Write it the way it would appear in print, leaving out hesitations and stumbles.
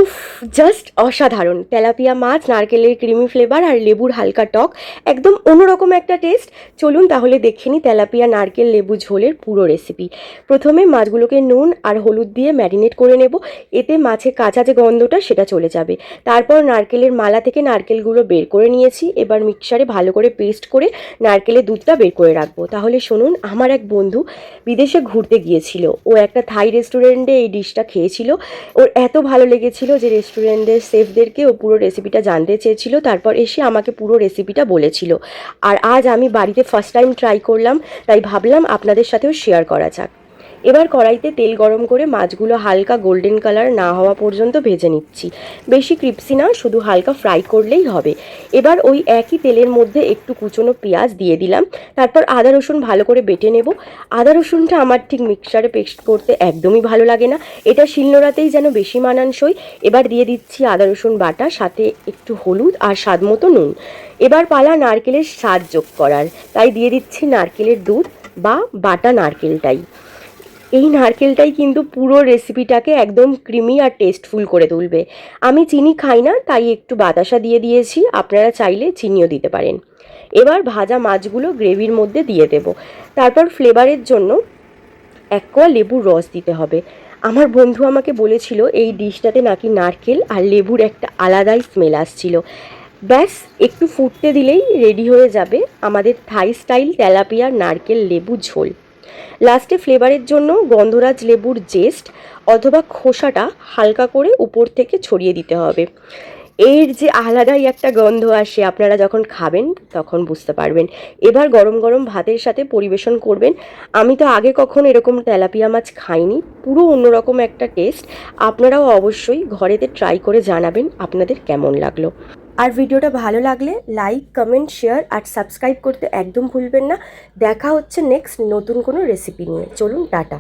উফ, জাস্ট অসাধারণ। তেলাপিয়া মাছ, নারকেলের ক্রিমি ফ্লেভার আর লেবুর হালকা টক, একদম অন্যরকম একটা টেস্ট। চলুন তাহলে দেখে নিই তেলাপিয়া নারকেল লেবু ঝোলের পুরো রেসিপি। প্রথমে মাছগুলোকে নুন আর হলুদ দিয়ে ম্যারিনেট করে নেব, এতে মাছের কাঁচা যে গন্ধটা সেটা চলে যাবে। তারপর নারকেলের মালা থেকে নারকেলগুলো বের করে নিয়েছি, এবার মিক্সারে ভালো করে পেস্ট করে নারকেলের দুধটা বের করে রাখবো। তাহলে শুনুন, আমার এক বন্ধু বিদেশে ঘুরতে গিয়েছিল, ও একটা থাই রেস্টুরেন্টে এই ডিশটা খেয়েছিল। ওর এত ভালো লেগেছিল যে রেস্টুরেন্টের শেফদেরকে ও পুরো রেসিপিটা জানতে চেয়েছিল, তারপর এসে আমাকে পুরো রেসিপিটা বলেছিল। আর আজ আমি বাড়িতে ফার্স্ট টাইম ট্রাই করলাম, তাই ভাবলাম আপনাদের সাথেও শেয়ার করা যাক। এবার কড়াইতে তেল গরম করে মাছগুলো হালকা গোল্ডেন কালার না হওয়া পর্যন্ত ভেজে নিচ্ছি। বেশি ক্রিপসি না, শুধু হালকা ফ্রাই করলেই হবে। এবার ওই একই তেলের মধ্যে একটু কুচনো পেঁয়াজ দিয়ে দিলাম, তারপর আদা রসুন ভালো করে বেটে নেব। আদা রসুনটা আমার ঠিক মিক্সচারে পেস্ট করতে একদমই ভালো লাগে না, এটা শিলনোড়াতেই যেন বেশি মানানসই। এবার দিয়ে দিচ্ছি আদা রসুন বাটা, সাথে একটু হলুদ আর স্বাদ মতো নুন। এবার পালা নারকেলের স্বাদ যোগ করার, তাই দিয়ে দিচ্ছি নারকেলের দুধ বা বাটা নারকেলটাই। এই নারকেলটাই কিন্তু পুরো রেসিপিটাকে একদম ক্রিমি আর টেস্টফুল করে তুলবে। আমি চিনি খাই না, তাই একটু বাতাসা দিয়ে দিয়েছি, আপনারা চাইলে চিনিও দিতে পারেন। এবার ভাজা মাছগুলো গ্রেভির মধ্যে দিয়ে দেব, তারপর ফ্লেভারের জন্য এক কোয়া লেবুর রস দিতে হবে। আমার বন্ধু আমাকে বলেছিল এই ডিশটাতে নাকি নারকেল আর লেবুর একটা আলাদাই স্মেল আসছিল। ব্যাস একটু ফুটতে দিলেই রেডি হয়ে যাবে আমাদের থাই স্টাইল তেলাপিয়ার নারকেল লেবু ঝোল। লাস্টে ফ্লেভারের জন্য গন্ধরাজ লেবুর জেস্ট অথবা খোসাটা হালকা করে উপর থেকে ছড়িয়ে দিতে হবে। এর যে আলাদাই একটা গন্ধ আসে, আপনারা যখন খাবেন তখন বুঝতে পারবেন। এবার গরম গরম ভাতের সাথে পরিবেশন করবেন। আমি তো আগে কখনো এরকম তেলাপিয়া মাছ খাইনি, পুরো অন্যরকম একটা টেস্ট। আপনারাও অবশ্যই ঘরেতে ট্রাই করে জানাবেন আপনাদের কেমন লাগলো। আর ভিডিওটা ভালো লাগলে লাইক, কমেন্ট, শেয়ার আর সাবস্ক্রাইব করতে একদম ভুলবেন না। দেখা হচ্ছে নেক্সট নতুন কোনো রেসিপি নিয়ে। চলুন, টাটা।